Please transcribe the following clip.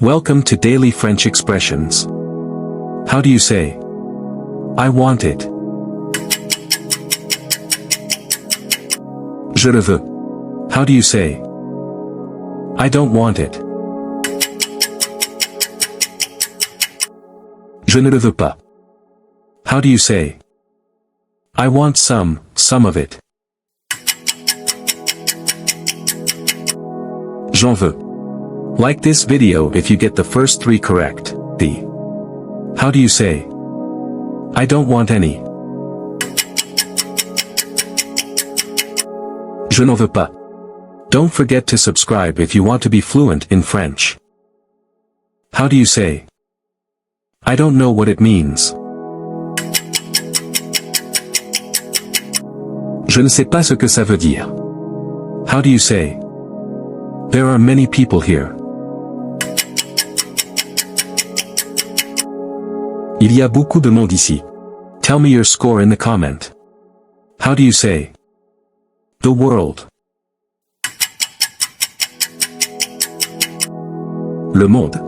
Welcome to Daily French Expressions. How do you say, I want it? Je le veux. How do you say, I don't want it? Je ne le veux pas. How do you say, I want some of it? J'en veux. Like this video if you get the first 3 correct. How do you say, I don't want any? Je n'en veux pas. Don't forget to subscribe if you want to be fluent in French. How do you say, I don't know what it means? Je ne sais pas ce que ça veut dire. How do you say, there are many people here? Il y a beaucoup de monde ici. Tell me your score in the comment. How do you say, the world? Le monde.